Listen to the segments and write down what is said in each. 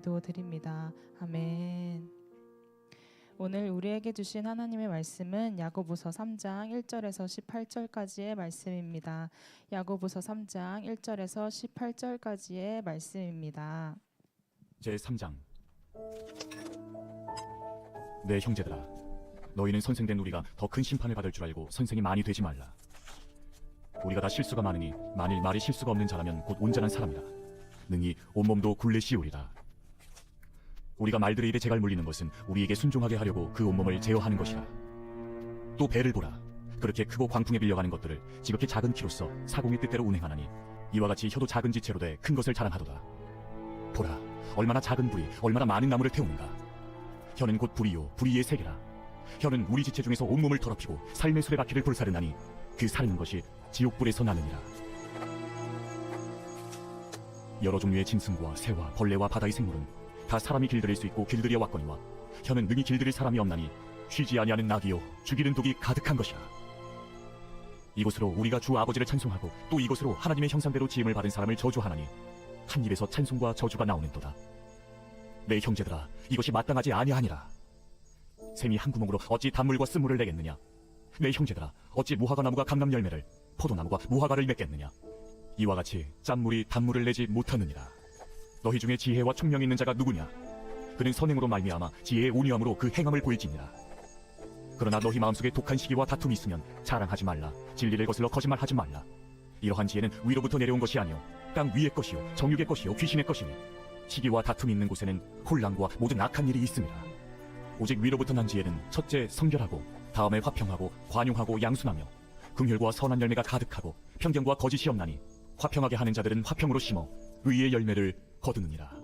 기도드립니다. 아멘. 오늘 우리에게 주신 하나님의 말씀은 야고보서 3장 1절에서 18절까지의 말씀입니다. 야고보서 3장 1절에서 18절까지의 말씀입니다. 제3장. 내 형제들아, 너희는 선생된 우리가 더 큰 심판을 받을 줄 알고 선생이 많이 되지 말라. 우리가 다 실수가 많으니 만일 말이 실수가 없는 자라면 곧 온전한 사람이라. 능히 온몸도 굴레 씌우리라. 우리가 말들의 입에 재갈 물리는 것은 우리에게 순종하게 하려고 그 온몸을 제어하는 것이라. 또 배를 보라. 그렇게 크고 광풍에 빌려가는 것들을 지극히 작은 키로써 사공의 뜻대로 운행하나니 이와 같이 혀도 작은 지체로 돼 큰 것을 자랑하도다. 보라, 얼마나 작은 불이 얼마나 많은 나무를 태우는가. 혀는 곧 불이요 불이의 세계라. 혀는 우리 지체 중에서 온몸을 더럽히고 삶의 수레바퀴를 불사르나니 그 사르는 것이 지옥불에서 나느니라. 여러 종류의 짐승과 새와 벌레와 바다의 생물은 다 사람이 길들일 수 있고 길들여 왔거니와 혀는 능히 길들일 사람이 없나니 쉬지 아니하는 낙이요 죽이는 독이 가득한 것이라. 이곳으로 우리가 주 아버지를 찬송하고 또 이곳으로 하나님의 형상대로 지음을 받은 사람을 저주하나니 한 입에서 찬송과 저주가 나오는도다. 내 형제들아, 이것이 마땅하지 아니하니라. 샘이 한 구멍으로 어찌 단물과 쓴물을 내겠느냐. 내 형제들아, 어찌 무화과 나무가 감람 열매를 포도나무가 무화과를 맺겠느냐. 이와 같이 짠물이 단물을 내지 못하느니라. 너희 중에 지혜와 총명이 있는 자가 누구냐. 그는 선행으로 말미암아 지혜의 온유함으로 그 행함을 보일지니라. 그러나 너희 마음속에 독한 시기와 다툼이 있으면 자랑하지 말라. 진리를 거슬러 거짓말하지 말라. 이러한 지혜는 위로부터 내려온 것이 아니요 땅 위의 것이요 정육의 것이요 귀신의 것이니 시기와 다툼이 있는 곳에는 혼란과 모든 악한 일이 있습니다. 오직 위로부터 난 지혜는 첫째 성결하고 다음에 화평하고 관용하고 양순하며 긍휼과 선한 열매가 가득하고 편견과 거짓이 없나니 화평하게 하는 자들은 화평으로 심어 의의 열매를 거두느니라.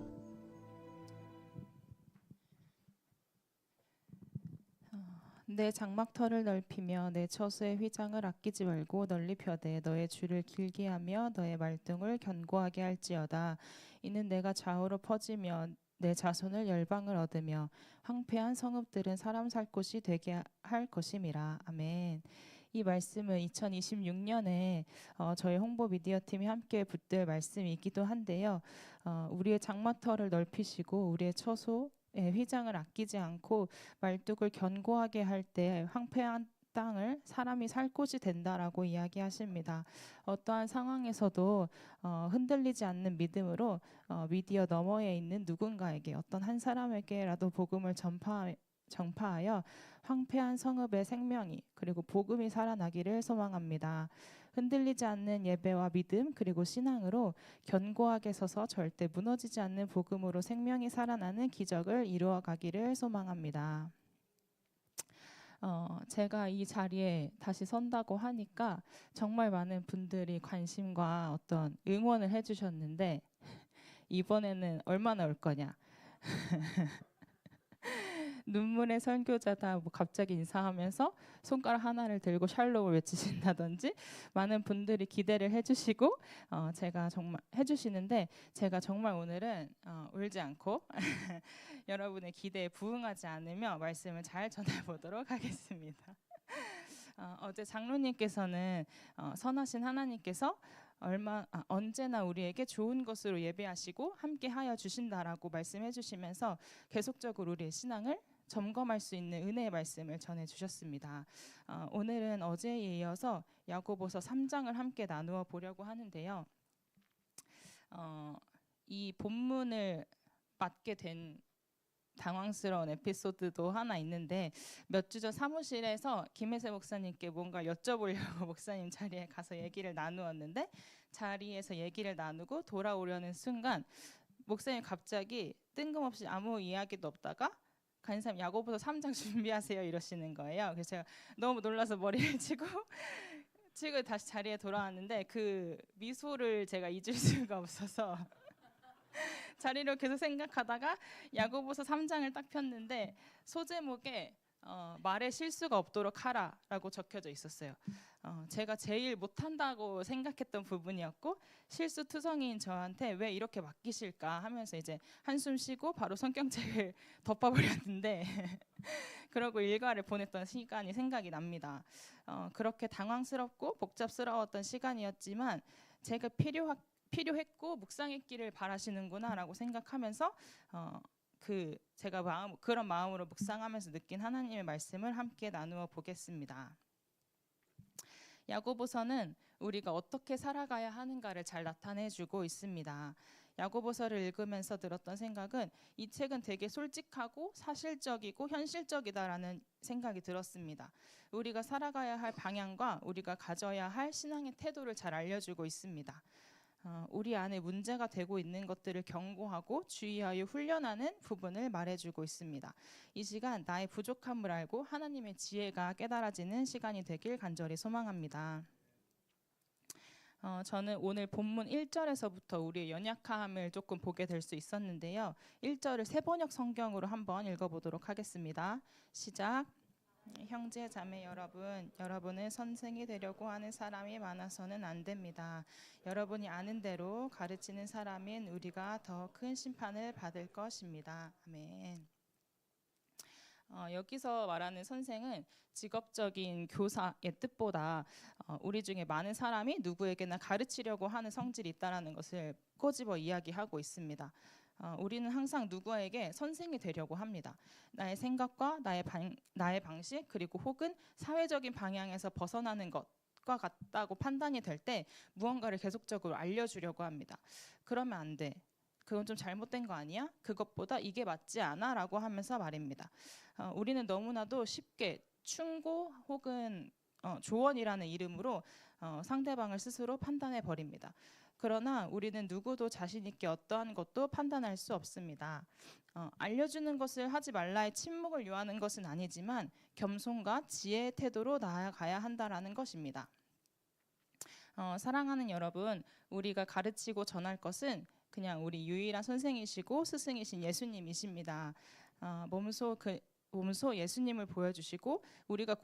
내 장막터를 넓히며 내 처소의 휘장을 아끼지 말고 널리 펴되 너의 줄을 길게 하며 너의 말등을 견고하게 할지어다. 이는 내가 좌우로 퍼지며 내 자손을 열방을 얻으며 황폐한 성읍들은 사람 살 곳이 되게 할 것임이라. 아멘. 이 말씀은 2026년에 저희 홍보 미디어 팀이 함께 붙들 말씀이기도 한데요. 우리의 장막터를 넓히시고 우리의 처소 휘장을 아끼지 않고 말뚝을 견고하게 할 때 황폐한 땅을 사람이 살 곳이 된다라고 이야기하십니다. 어떠한 상황에서도 흔들리지 않는 믿음으로 미디어 너머에 있는 누군가에게 어떤 한 사람에게라도 복음을 전파하여 황폐한 성읍의 생명이 그리고 복음이 살아나기를 소망합니다. 흔들리지 않는 예배와 믿음 그리고 신앙으로 견고하게 서서 절대 무너지지 않는 복음으로 생명이 살아나는 기적을 이루어 가기를 소망합니다. 제가 이 자리에 다시 선다고 하니까 정말 많은 분들이 관심과 어떤 응원을 해주셨는데 이번에는 얼마나 올 거냐. 눈물의 선교자다 뭐 갑자기 인사하면서 손가락 하나를 들고 샬롬을 외치신다든지 많은 분들이 기대를 해주시고 제가 정말 해주시는데 제가 정말 오늘은 울지 않고 여러분의 기대에 부응하지 않으며 말씀을 잘 전해보도록 하겠습니다. 어제 장로님께서는 선하신 하나님께서 언제나 우리에게 좋은 것으로 예배하시고 함께하여 주신다라고 말씀해 주시면서 계속적으로 우리의 신앙을 점검할 수 있는 은혜의 말씀을 전해주셨습니다. 오늘은 어제에 이어서 야고보서 3장을 함께 나누어 보려고 하는데요. 이 본문을 맡게 된 당황스러운 에피소드도 하나 있는데 몇 주 전 사무실에서 김혜세 목사님께 뭔가 여쭤보려고 목사님 자리에 가서 얘기를 나누었는데 자리에서 얘기를 나누고 돌아오려는 순간 목사님 갑자기 뜬금없이 아무 이야기도 없다가 간사님 야고보서 3장 준비하세요 이러시는 거예요. 그래서 제가 너무 놀라서 머리를 치고 다시 자리에 돌아왔는데 그 미소를 제가 잊을 수가 없어서 자리를 계속 생각하다가 야고보서 3장을 딱 폈는데 소제목에 말에 실수가 없도록 하라라고 적혀져 있었어요. 제가 제일 못한다고 생각했던 부분이었고 실수투성이인 저한테 왜 이렇게 맡기실까 하면서 이제 한숨 쉬고 바로 성경책을 덮어버렸는데 그러고 일과를 보냈던 시간이 생각이 납니다. 그렇게 당황스럽고 복잡스러웠던 시간이었지만 제가 필요했고 묵상했기를 바라시는구나라고 생각하면서 제가 그런 마음으로 묵상하면서 느낀 하나님의 말씀을 함께 나누어 보겠습니다. 야고보서는 우리가 어떻게 살아가야 하는가를 잘 나타내주고 있습니다. 야고보서를 읽으면서 들었던 생각은 이 책은 되게 솔직하고 사실적이고 현실적이다라는 생각이 들었습니다. 우리가 살아가야 할 방향과 우리가 가져야 할 신앙의 태도를 잘 알려주고 있습니다. 우리 안에 문제가 되고 있는 것들을 경고하고 주의하여 훈련하는 부분을 말해주고 있습니다. 이 시간 나의 부족함을 알고 하나님의 지혜가 깨달아지는 시간이 되길 간절히 소망합니다. 저는 오늘 본문 1절에서부터 우리의 연약함을 조금 보게 될 수 있었는데요. 1절을 세번역 성경으로 한번 읽어보도록 하겠습니다. 시작. 형제 자매 여러분, 여러분은 선생이 되려고 하는 사람이 많아서는 안 됩니다. 여러분이 아는 대로 가르치는 사람인 우리가 더 큰 심판을 받을 것입니다. 아멘. 여기서 말하는 선생은 직업적인 교사의 뜻보다 우리 중에 많은 사람이 누구에게나 가르치려고 하는 성질이 있다는 것을 꼬집어 이야기하고 있습니다. 우리는 항상 누구에게 선생이 되려고 합니다. 나의 생각과 나의 방식 그리고 혹은 사회적인 방향에서 벗어나는 것과 같다고 판단이 될 때 무언가를 계속적으로 알려주려고 합니다. 그러면 안 돼. 그건 좀 잘못된 거 아니야? 그것보다 이게 맞지 않아? 라고 하면서 말입니다. 우리는 너무나도 쉽게 충고 혹은 조언이라는 이름으로 상대방을 스스로 판단해 버립니다. 그러나 우리는 누구도 자신 있게 어떠한 것도 판단할 수 없습니다. 알려주는 것을 하지 말라의 침묵을 요하는 것은 아니지만 겸손과 지혜의 태도로 나아가야 한다라는 것입니다. 사랑하는 여러분, 우리가 가르치고 전할 것은 그냥 우리 유일한 선생이시고 스승이신 예수님이십니다. 몸소 예수님을 보여주시고 우리가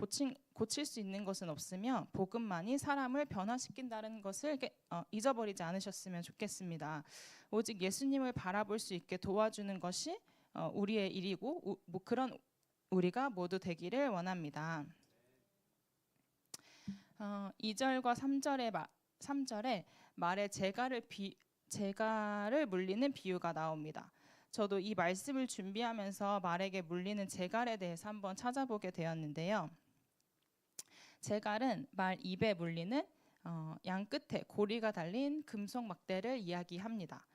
고칠 수 있는 것은 없으며 복음만이 사람을 변화시킨다는 것을 잊어버리지 않으셨으면 좋겠습니다. 오직 예수님을 바라볼 수 있게 도와주는 것이 우리의 일이고 그런 우리가 모두 되기를 원합니다. 2절과 3절에 말에 재갈을 물리는 비유가 나옵니다. 저도 이 말씀을 준비하면서 말에게 물리는 재갈에 대해서 한번 찾아보게 되었는데요. 재갈은 말 입에 물리는 양 끝에 고리가 달린 금속 막대를 이야기합니다.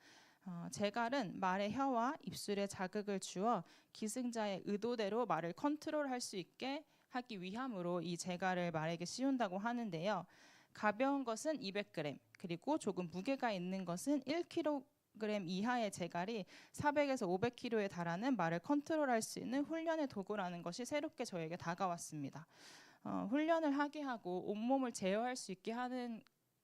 재갈은 말의 혀와 입술에 자극을 주어 기승자의 의도대로 말을 컨트롤할 수 있게 하기 위함으로 이 재갈을 말에게 씌운다고 하는데요. 가벼운 것은 200g, 그리고 조금 무게가 있는 것은 1kg 이하의 재갈이 400에서 500kg에 달하는 말을 컨트롤할 수 있는 훈련의 도구라는 것이 새롭게 저에게 다가왔습니다. 훈련을 하게 하고 온몸을 제어할 수 있게 하는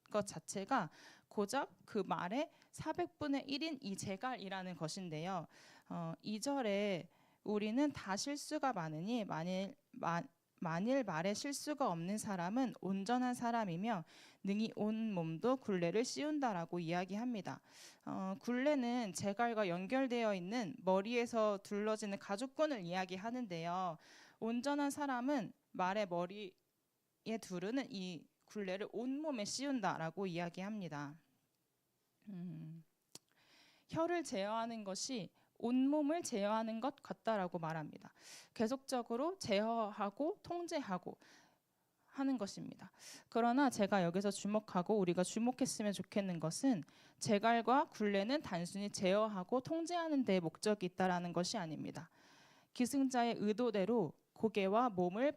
것 자체가 고작 그 말의 400분의 1인 이 재갈이라는 것인데요. 2절에 우리는 다 실수가 많으니 만일 말에 실수가 없는 사람은 온전한 사람이며 능히 온 몸도 굴레를 씌운다라고 이야기합니다. 굴레는 재갈과 연결되어 있는 머리에서 둘러지는 가죽끈을 이야기하는데요. 온전한 사람은 말의 머리에 두르는 이 굴레를 온몸에 씌운다라고 이야기합니다. 혀를 제어하는 것이 온몸을 제어하는 것 같다라고 말합니다. 계속적으로 제어하고 통제하고 하는 것입니다. 그러나 제가 여기서 주목하고 우리가 주목했으면 좋겠는 것은 재갈과 굴레는 단순히 제어하고 통제하는 데 목적이 있다라는 것이 아닙니다. 기승자의 의도대로 고개와 몸을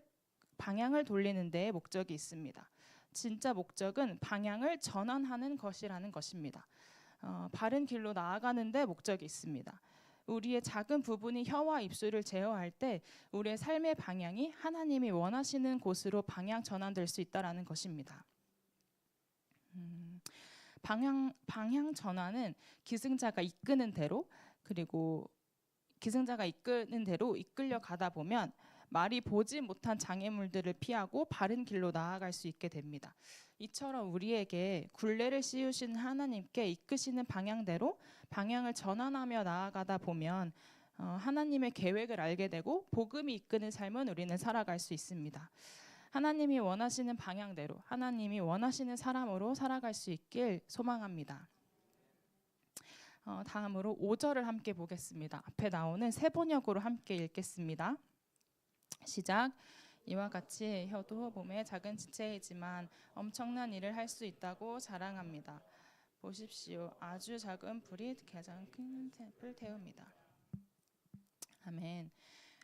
방향을 돌리는 데에 목적이 있습니다. 진짜 목적은 방향을 전환하는 것이라는 것입니다. 바른 길로 나아가는 데 목적이 있습니다. 우리의 작은 부분이 혀와 입술을 제어할 때 우리의 삶의 방향이 하나님이 원하시는 곳으로 방향 전환될 수 있다라는 것입니다. 방향 전환은 기승자가 이끄는 대로 이끌려 가다 보면 말이 보지 못한 장애물들을 피하고 바른 길로 나아갈 수 있게 됩니다. 이처럼 우리에게 굴레를 씌우신 하나님께 이끄시는 방향대로 방향을 전환하며 나아가다 보면 하나님의 계획을 알게 되고 복음이 이끄는 삶은 우리는 살아갈 수 있습니다. 하나님이 원하시는 방향대로 하나님이 원하시는 사람으로 살아갈 수 있길 소망합니다. 다음으로 5절을 함께 보겠습니다. 앞에 나오는 세 번역으로 함께 읽겠습니다. 시작. 이와 같이 혀도 몸의 작은 지체이지만 엄청난 일을 할 수 있다고 자랑합니다. 보십시오. 아주 작은 불이 가장 큰 temp을 태웁니다. 아멘.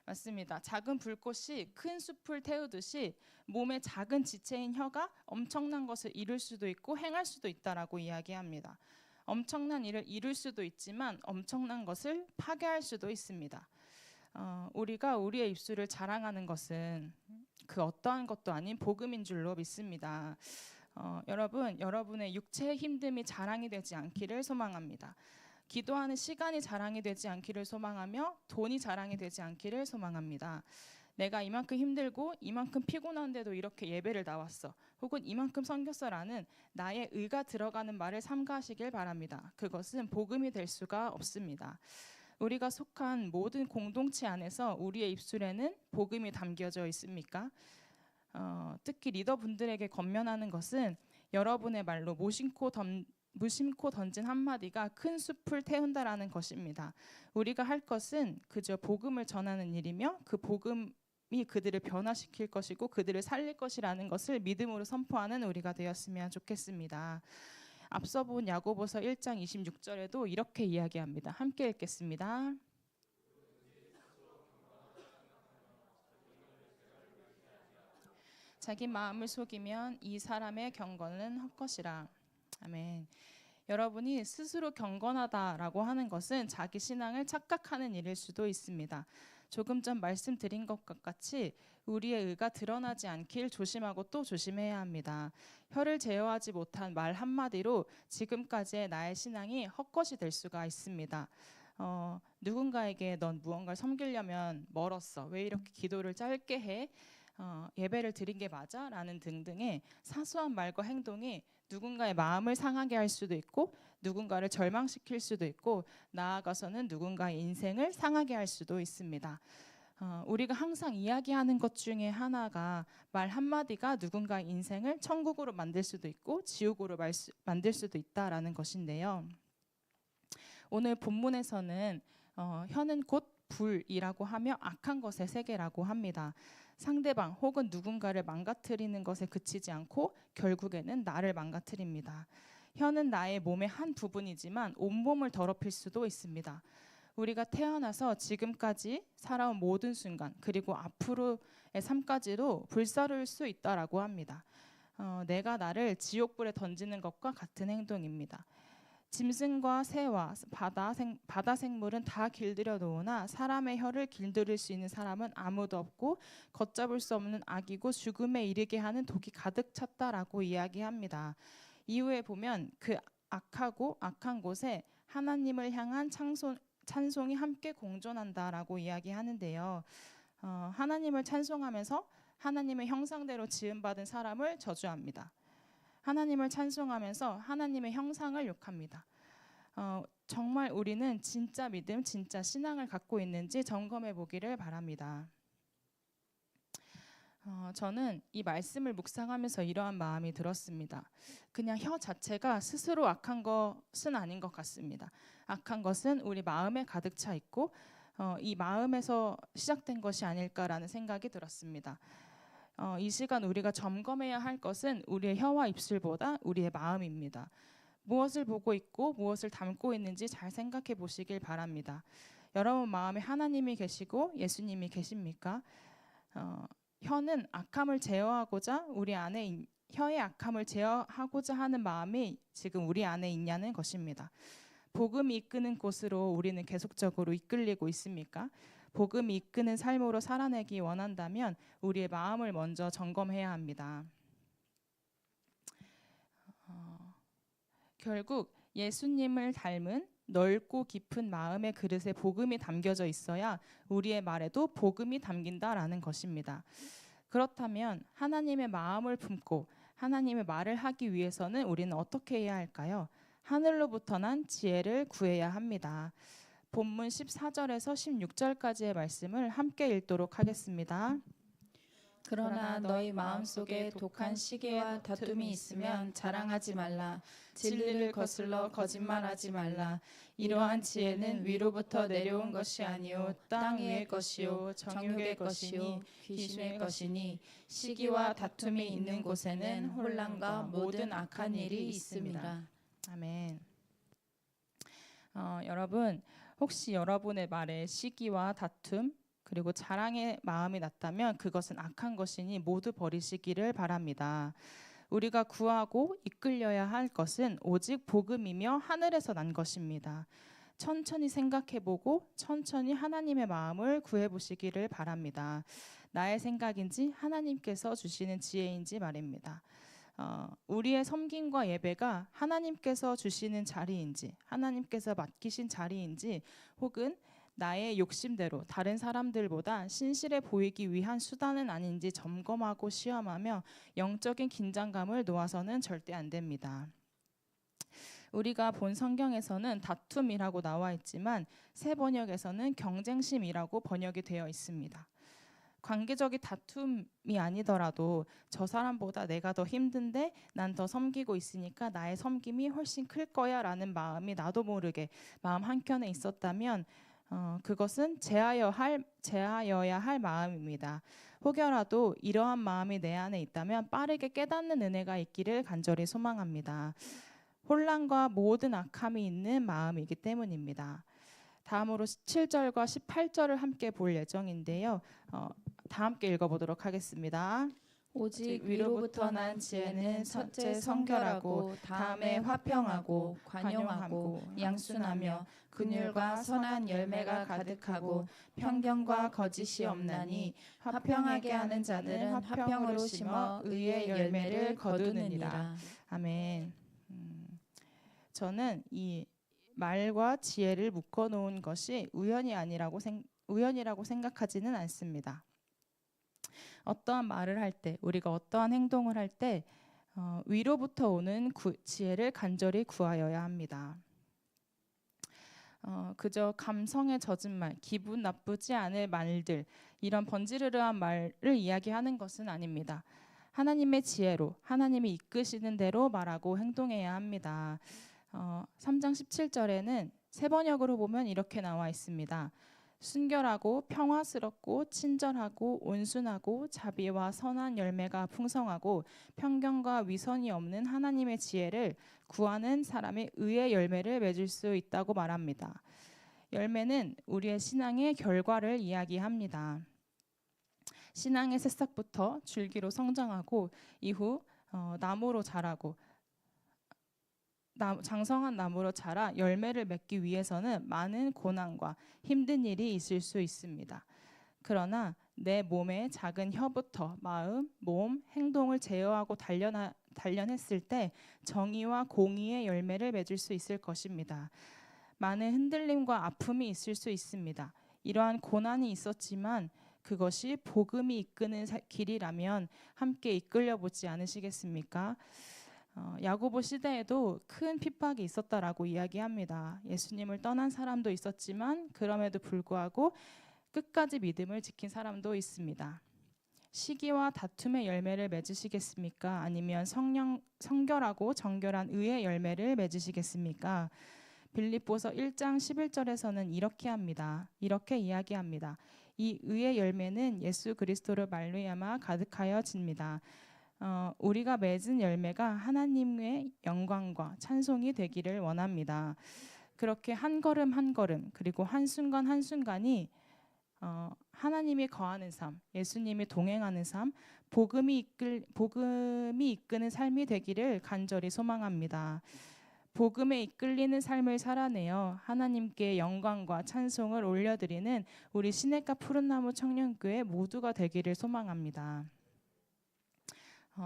맞습니다. 작은 불꽃이 큰 숲을 태우듯이 몸의 작은 지체인 혀가 엄청난 것을 이룰 수도 있고 행할 수도 있다라고 이야기합니다. 엄청난 일을 이룰 수도 있지만 엄청난 것을 파괴할 수도 있습니다. 우리가 우리의 입술을 자랑하는 것은 그 어떠한 것도 아닌 복음인 줄로 믿습니다. 여러분, 여러분의 육체의 힘듦이 자랑이 되지 않기를 소망합니다. 기도하는 시간이 자랑이 되지 않기를 소망하며 돈이 자랑이 되지 않기를 소망합니다. 내가 이만큼 힘들고 이만큼 피곤한데도 이렇게 예배를 나왔어. 혹은 이만큼 섬겼어라는 나의 의가 들어가는 말을 삼가하시길 바랍니다. 그것은 복음이 될 수가 없습니다. 우리가 속한 모든 공동체 안에서 우리의 입술에는 복음이 담겨져 있습니까? 특히 리더분들에게 권면하는 것은 여러분의 말로 무심코 던진 한마디가 큰 숲을 태운다라는 것입니다. 우리가 할 것은 그저 복음을 전하는 일이며 그 복음이 그들을 변화시킬 것이고 그들을 살릴 것이라는 것을 믿음으로 선포하는 우리가 되었으면 좋겠습니다. 앞서 본 야고보서 1장 26절에도 이렇게 이야기합니다. 함께 읽겠습니다. 자기 마음을 속이면 이 사람의 경건은 헛것이라. 아멘. 여러분이 스스로 경건하다라고 하는 것은 자기 신앙을 착각하는 일일 수도 있습니다. 조금 전 말씀드린 것과 같이 우리의 의가 드러나지 않길 조심하고 또 조심해야 합니다. 혀를 제어하지 못한 말 한마디로 지금까지의 나의 신앙이 헛것이 될 수가 있습니다. 누군가에게 넌 무언가를 섬기려면 멀었어. 왜 이렇게 기도를 짧게 해? 예배를 드린 게 맞아? 라는 등등의 사소한 말과 행동이 누군가의 마음을 상하게 할 수도 있고 누군가를 절망시킬 수도 있고 나아가서는 누군가의 인생을 상하게 할 수도 있습니다. 우리가 항상 이야기하는 것 중에 하나가 말 한마디가 누군가의 인생을 천국으로 만들 수도 있고 지옥으로 만들 수도 있다라는 것인데요. 오늘 본문에서는 혀는 곧 불이라고 하며 악한 것의 세계라고 합니다. 상대방 혹은 누군가를 망가뜨리는 것에 그치지 않고 결국에는 나를 망가뜨립니다. 혀는 나의 몸의 한 부분이지만 온몸을 더럽힐 수도 있습니다. 우리가 태어나서 지금까지 살아온 모든 순간 그리고 앞으로의 삶까지도 불사를 수 있다라고 합니다. 내가 나를 지옥불에 던지는 것과 같은 행동입니다. 짐승과 새와 바다 생물은 다 길들여 놓으나 사람의 혀를 길들일 수 있는 사람은 아무도 없고 걷잡을 수 없는 악이고 죽음에 이르게 하는 독이 가득 찼다라고 이야기합니다. 이후에 보면 그 악하고 악한 곳에 하나님을 향한 찬송이 함께 공존한다라고 이야기하는데요. 하나님을 찬송하면서 하나님의 형상대로 지음받은 사람을 저주합니다. 하나님을 찬송하면서 하나님의 형상을 욕합니다. 정말 우리는 진짜 믿음, 진짜 신앙을 갖고 있는지 점검해 보기를 바랍니다. 저는 이 말씀을 묵상하면서 이러한 마음이 들었습니다. 그냥 혀 자체가 스스로 악한 것은 아닌 것 같습니다. 악한 것은 우리 마음에 가득 차 있고 이 마음에서 시작된 것이 아닐까라는 생각이 들었습니다. 이 시간 우리가 점검해야 할 것은 우리의 혀와 입술보다 우리의 마음입니다. 무엇을 보고 있고 무엇을 담고 있는지 잘 생각해 보시길 바랍니다. 여러분 마음에 하나님이 계시고 예수님이 계십니까? 혀는 악함을 제어하고자 혀의 악함을 제어하고자 하는 마음이 지금 우리 안에 있냐는 것입니다. 복음이 이끄는 곳으로 우리는 계속적으로 이끌리고 있습니까? 복음이 이끄는 삶으로 살아내기 원한다면 우리의 마음을 먼저 점검해야 합니다. 결국 예수님을 닮은 넓고 깊은 마음의 그릇에 복음이 담겨져 있어야 우리의 말에도 복음이 담긴다라는 것입니다. 그렇다면 하나님의 마음을 품고 하나님의 말을 하기 위해서는 우리는 어떻게 해야 할까요? 하늘로부터 난 지혜를 구해야 합니다. 본문 14절에서 16절까지의 말씀을 함께 읽도록 하겠습니다. 그러나 너희 마음속에 독한 시기와 다툼이 있으면 자랑하지 말라. 진리를 거슬러 거짓말하지 말라. 이러한 지혜는 위로부터 내려온 것이 아니요 땅 위의 것이요 정욕의 것이니 귀신의 것이니 시기와 다툼이 있는 곳에는 혼란과 모든 악한 일이 있습니다. 아멘. 여러분, 혹시 여러분의 말에 시기와 다툼 그리고 자랑의 마음이 났다면 그것은 악한 것이니 모두 버리시기를 바랍니다. 우리가 구하고 이끌려야 할 것은 오직 복음이며 하늘에서 난 것입니다. 천천히 생각해보고 천천히 하나님의 마음을 구해보시기를 바랍니다. 나의 생각인지 하나님께서 주시는 지혜인지 말입니다. 우리의 섬김과 예배가 하나님께서 주시는 자리인지 하나님께서 맡기신 자리인지 혹은 나의 욕심대로 다른 사람들보다 신실해 보이기 위한 수단은 아닌지 점검하고 시험하며 영적인 긴장감을 놓아서는 절대 안 됩니다. 우리가 본 성경에서는 다툼이라고 나와 있지만 새 번역에서는 경쟁심이라고 번역이 되어 있습니다. 관계적인 다툼이 아니더라도 저 사람보다 내가 더 힘든데 난 더 섬기고 있으니까 나의 섬김이 훨씬 클 거야 라는 마음이 나도 모르게 마음 한켠에 있었다면 그것은 제하여야 할 마음입니다. 혹여라도 이러한 마음이 내 안에 있다면 빠르게 깨닫는 은혜가 있기를 간절히 소망합니다. 혼란과 모든 악함이 있는 마음이기 때문입니다. 다음으로 17절과 18절을 함께 볼 예정인데요. 다 함께 읽어보도록 하겠습니다. 오직 위로부터 난 지혜는 첫째 성결하고 다음에 화평하고 관용하고 양순하며 긍휼과 선한 열매가 가득하고 편견과 거짓이 없나니 화평하게 하는 자들은 화평으로 심어 의의 열매를 거두느니라. 아멘. 저는 이 말과 지혜를 묶어놓은 것이 우연이라고 생각하지는 않습니다. 어떠한 말을 할 때, 우리가 어떠한 행동을 할 때 위로부터 오는 지혜를 간절히 구하여야 합니다. 그저 감성에 젖은 말, 기분 나쁘지 않을 말들, 이런 번지르르한 말을 이야기하는 것은 아닙니다. 하나님의 지혜로, 하나님이 이끄시는 대로 말하고 행동해야 합니다. 3장 17절에는 새 번역으로 보면 이렇게 나와 있습니다. 순결하고 평화스럽고 친절하고 온순하고 자비와 선한 열매가 풍성하고 편견과 위선이 없는 하나님의 지혜를 구하는 사람의 의의 열매를 맺을 수 있다고 말합니다. 열매는 우리의 신앙의 결과를 이야기합니다. 신앙의 새싹부터 줄기로 성장하고 이후 나무로 자라고 장성한 나무로 자라 열매를 맺기 위해서는 많은 고난과 힘든 일이 있을 수 있습니다. 그러나 내 몸의 작은 혀부터 마음, 몸, 행동을 제어하고 단련했을 때 정의와 공의의 열매를 맺을 수 있을 것입니다. 많은 흔들림과 아픔이 있을 수 있습니다. 이러한 고난이 있었지만 그것이 복음이 이끄는 길이라면 함께 이끌려 보지 않으시겠습니까? 야고보 시대에도 큰 핍박이 있었다라고 이야기합니다. 예수님을 떠난 사람도 있었지만 그럼에도 불구하고 끝까지 믿음을 지킨 사람도 있습니다. 시기와 다툼의 열매를 맺으시겠습니까? 아니면 성결하고 정결한 의의 열매를 맺으시겠습니까? 빌립보서 1장 11절에서는 이렇게 이야기합니다. 이 의의 열매는 예수 그리스도를 말미암아 가득하여집니다. 우리가 맺은 열매가 하나님의 영광과 찬송이 되기를 원합니다. 그렇게 한 걸음 한 걸음 그리고 한순간 한순간이 하나님이 거하는 삶, 예수님이 동행하는 삶, 복음이 이끄는 삶이 되기를 간절히 소망합니다. 복음에 이끌리는 삶을 살아내어 하나님께 영광과 찬송을 올려드리는 우리 시냇가 푸른나무 청년교회 모두가 되기를 소망합니다.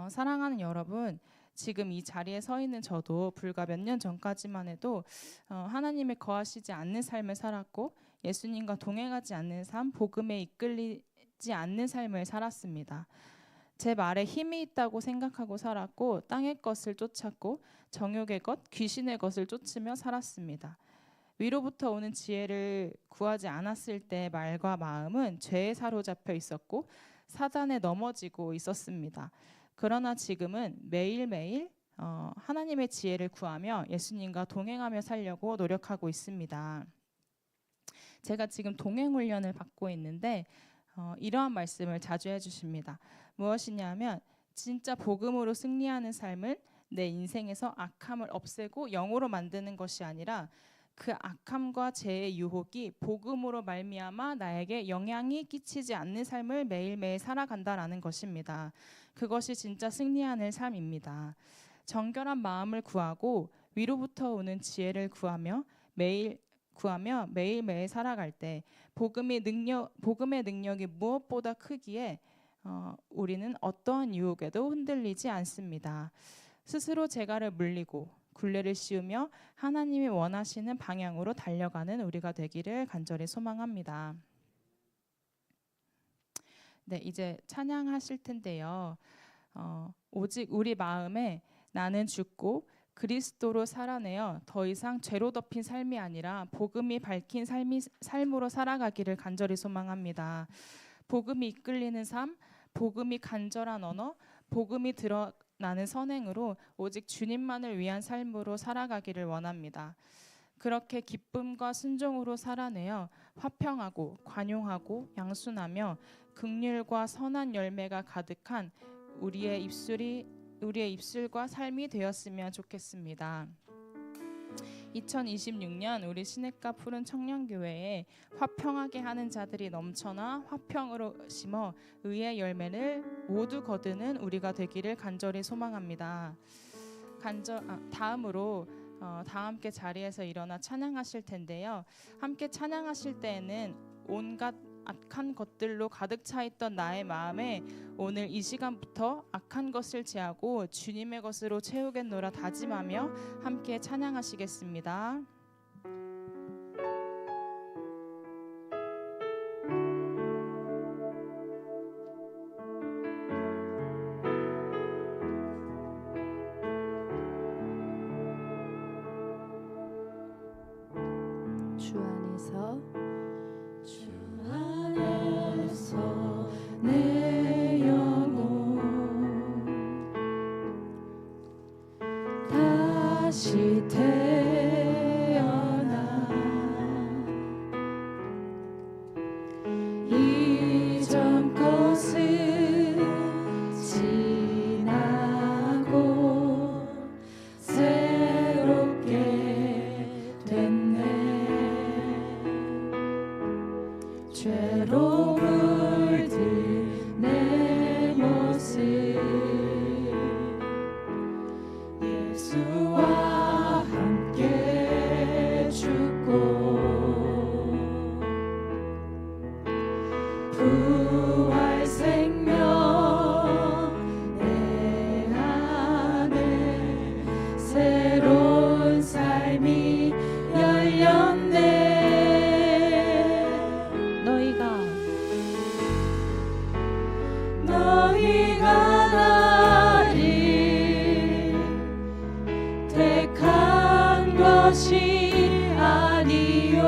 사랑하는 여러분, 지금 이 자리에 서 있는 저도 불과 몇 년 전까지만 해도 하나님의 거하시지 않는 삶을 살았고 예수님과 동행하지 않는 삶, 복음에 이끌리지 않는 삶을 살았습니다. 제 말에 힘이 있다고 생각하고 살았고 땅의 것을 쫓았고 정욕의 것, 귀신의 것을 쫓으며 살았습니다. 위로부터 오는 지혜를 구하지 않았을 때 말과 마음은 죄에 사로잡혀 있었고 사단에 넘어지고 있었습니다. 그러나 지금은 매일매일 하나님의 지혜를 구하며 예수님과 동행하며 살려고 노력하고 있습니다. 제가 지금 동행 훈련을 받고 있는데 이러한 말씀을 자주 해주십니다. 무엇이냐면 진짜 복음으로 승리하는 삶은 내 인생에서 악함을 없애고 영으로 만드는 것이 아니라 그 악함과 죄의 유혹이 복음으로 말미암아 나에게 영향이 끼치지 않는 삶을 매일매일 살아간다라는 것입니다. 그것이 진짜 승리하는 삶입니다. 정결한 마음을 구하고 위로부터 오는 지혜를 구하며 매일매일 살아갈 때 복음의 능력이 무엇보다 크기에 우리는 어떠한 유혹에도 흔들리지 않습니다. 스스로 재갈을 물리고 굴레를 씌우며 하나님이 원하시는 방향으로 달려가는 우리가 되기를 간절히 소망합니다. 네, 이제 찬양하실 텐데요. 오직 우리 마음에 나는 죽고 그리스도로 살아내어 더 이상 죄로 덮인 삶이 아니라 복음이 밝힌 삶으로 살아가기를 간절히 소망합니다. 복음이 이끌리는 삶, 복음이 간절한 언어, 복음이 드러나는 선행으로 오직 주님만을 위한 삶으로 살아가기를 원합니다. 그렇게 기쁨과 순종으로 살아내어 화평하고 관용하고 양순하며 긍휼과 선한 열매가 가득한 우리의 입술과 삶이 되었으면 좋겠습니다. 2026년 우리 시냇가 푸른 청년교회에 화평하게 하는 자들이 넘쳐나 화평으로 심어 의의 열매를 모두 거두는 우리가 되기를 간절히 소망합니다. 다음으로 다 함께 자리에서 일어나 찬양하실 텐데요. 함께 찬양하실 때에는 온갖 악한 것들로 가득 차 있던 나의 마음에 오늘 이 시간부터 악한 것을 제하고 주님의 것으로 채우겠노라 다짐하며 함께 찬양하시겠습니다. 주 안에서 내 영혼 다시 태어나 이전 것은 지나고 새롭게 됐네. 죄로 물든 내 모습 예수와 함께 죽고 부활 생명 내 안에 새로운 삶이 열렸네. 너희가 나를 택한 것이 아니요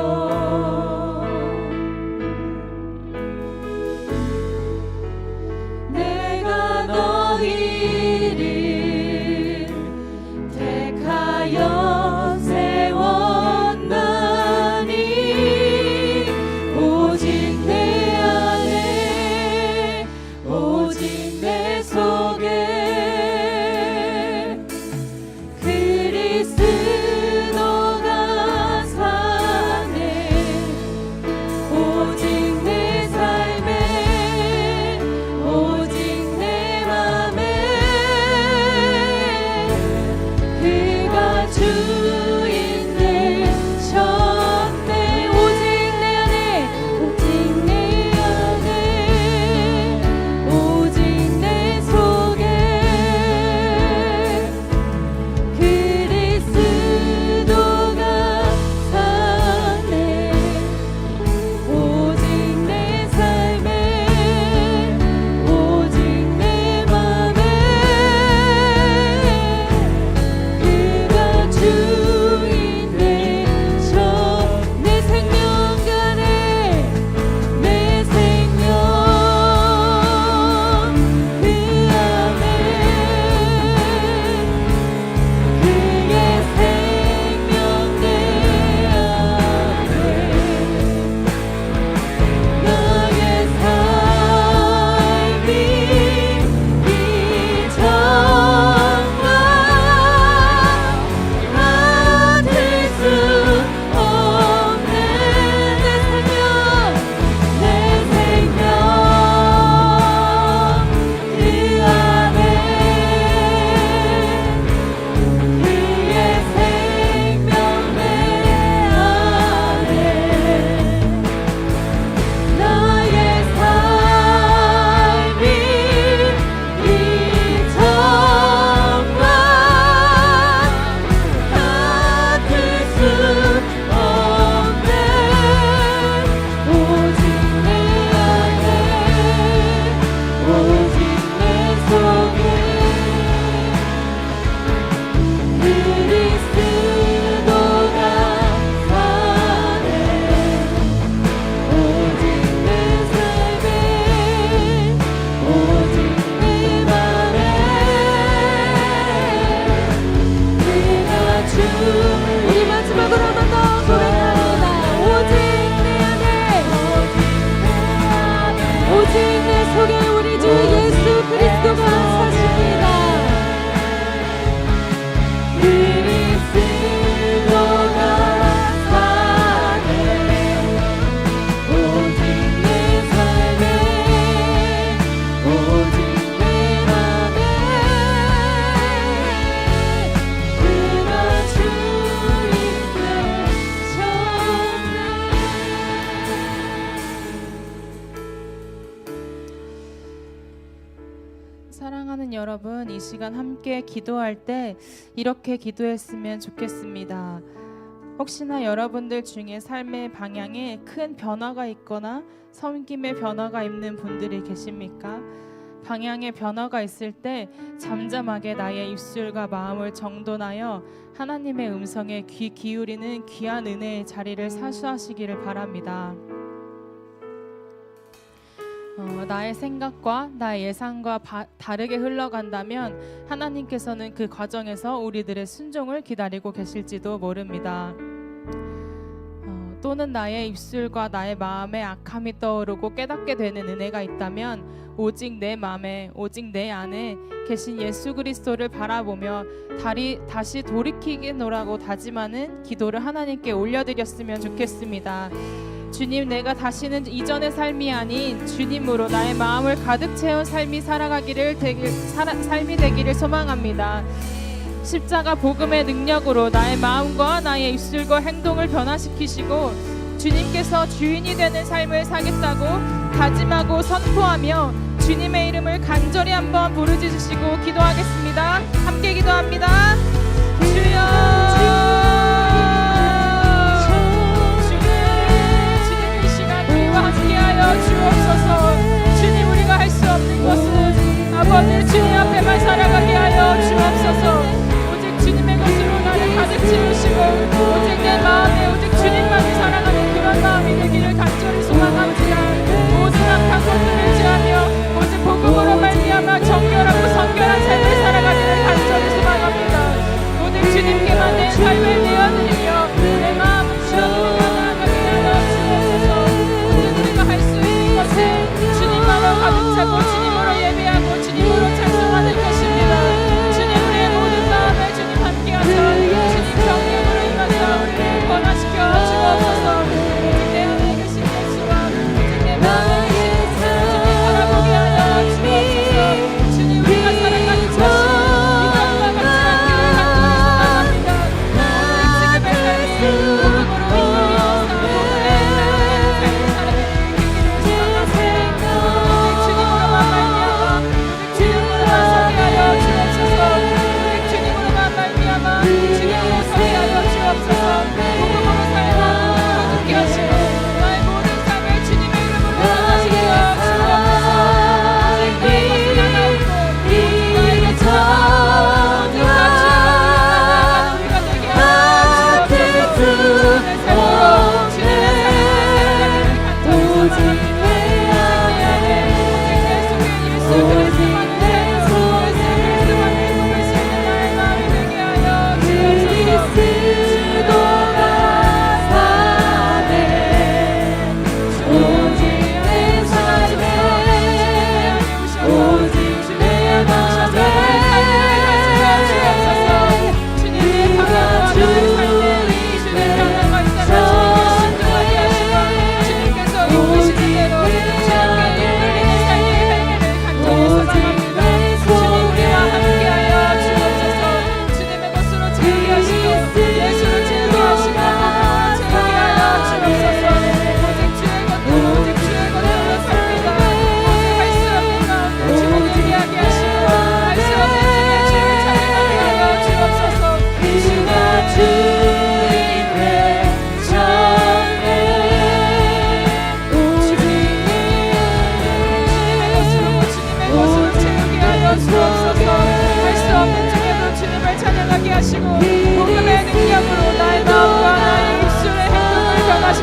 사랑하는 여러분, 이 시간 함께 기도할 때 이렇게 기도했으면 좋겠습니다. 혹시나 여러분들 중에 삶의 방향에 큰 변화가 있거나 섬김의 변화가 있는 분들이 계십니까? 방향의 변화가 있을 때 잠잠하게 나의 입술과 마음을 정돈하여 하나님의 음성에 귀 기울이는 귀한 은혜의 자리를 사수하시기를 바랍니다. 나의 생각과 나의 예상과 다르게 흘러간다면 하나님께서는 그 과정에서 우리들의 순종을 기다리고 계실지도 모릅니다. 또는 나의 입술과 나의 마음에 악함이 떠오르고 깨닫게 되는 은혜가 있다면 오직 내 마음에, 오직 내 안에 계신 예수 그리스도를 바라보며 다시 돌이키겠노라고 다짐하는 기도를 하나님께 올려드렸으면 좋겠습니다. 주님, 내가 다시는 이전의 삶이 아닌 주님으로 나의 마음을 가득 채운 삶이 삶이 되기를 소망합니다. 십자가 복음의 능력으로 나의 마음과 나의 입술과 행동을 변화시키시고 주님께서 주인이 되는 삶을 사겠다고 다짐하고 선포하며 주님의 이름을 간절히 한번 부르짖으시고 기도하겠습니다. 함께 기도합니다. 주여, 주옵소서. 주님, 우리가 할 수 없는 것은 아버지 주님 앞에만 살아가게 하여 주옵소서. 오직 주님의 것으로 나를 가득 채우시고 오직 내 마음에 오직 주님만을 사랑하는 그런 마음이 되기를 간절히 소망합니다. 모든 악한 것들을 제하며 오직 복음으로 말미암아 정결하고 성결한 삶을 살아가기를 간절히 소망합니다. 오직 주님께만 내 삶을 내어드리며 내 마음을 주님께 나아가게 하여 주옵소서. 주님만을 가득 차고 주님으로 예배하고 주님으로 찬송하는 것입니다. 주님, 우리의 모든 마음에 주님 함께하셔 주님 정령으로 임하사 우리를 권하시켜 주옵소서. 오직 내 안에 계신 예수와 오직 내 마음에 계신 주님 바라보게 하여 주옵소서. 주님, 우리가 살아가는 것이 이 땅과 같지 않기를 간절히 소망합니다. 오직 지금의 삶이 복음으로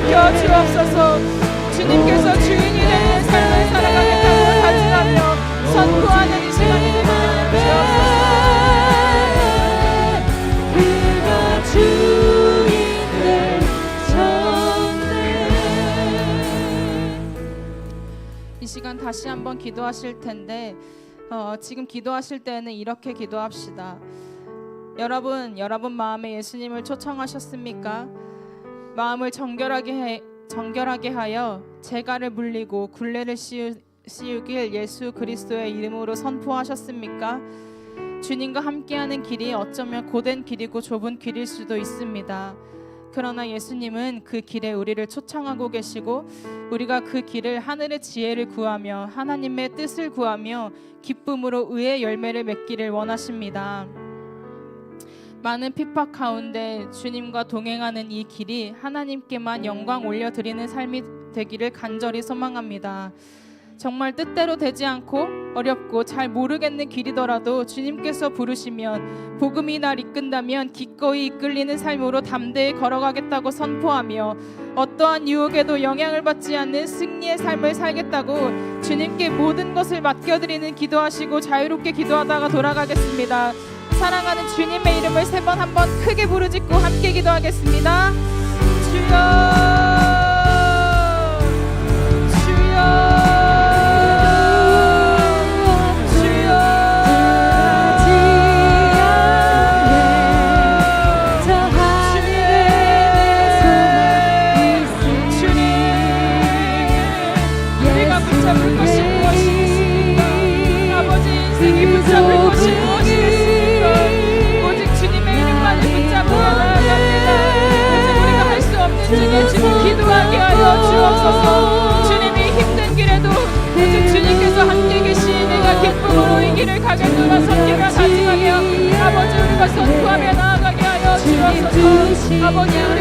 인도하여서 주옵소서. 주님께서 주인이 되는 삶을 살아가겠다고 다짐하며 선포하는 이 시간이 되기를 주옵소서. 그가 주인을 전해. 이 시간 다시 한번 기도하실 텐데 지금 기도하실 때는 이렇게 기도합시다. 여러분 마음에 예수님을 초청하셨습니까? 마음을 정결하게 하여 재갈을 물리고 굴레를 씌우길 예수 그리스도의 이름으로 선포하셨습니까? 주님과 함께하는 길이 어쩌면 고된 길이고 좁은 길일 수도 있습니다. 그러나 예수님은 그 길에 우리를 초청하고 계시고 우리가 그 길을 하늘의 지혜를 구하며 하나님의 뜻을 구하며 기쁨으로 의의 열매를 맺기를 원하십니다. 많은 핍박 가운데 주님과 동행하는 이 길이 하나님께만 영광 올려드리는 삶이 되기를 간절히 소망합니다. 정말 뜻대로 되지 않고 어렵고 잘 모르겠는 길이더라도 주님께서 부르시면 복음이 날 이끈다면 기꺼이 이끌리는 삶으로 담대히 걸어가겠다고 선포하며 어떠한 유혹에도 영향을 받지 않는 승리의 삶을 살겠다고 주님께 모든 것을 맡겨드리는 기도하시고 자유롭게 기도하다가 돌아가겠습니다. 사랑하는 주님의 이름을 3번 한번 크게 부르짖고 함께 기도하겠습니다. 주여 기도하게 하여 주옵소서. 주님이 힘든 길에도 오직 주님께서 함께 계시니 내가 기쁨으로 이 길을 가게 누가 손길을 다짐하며 아버지 우리가 선포하며 나아가게 하여 주옵소서. 아버지 우리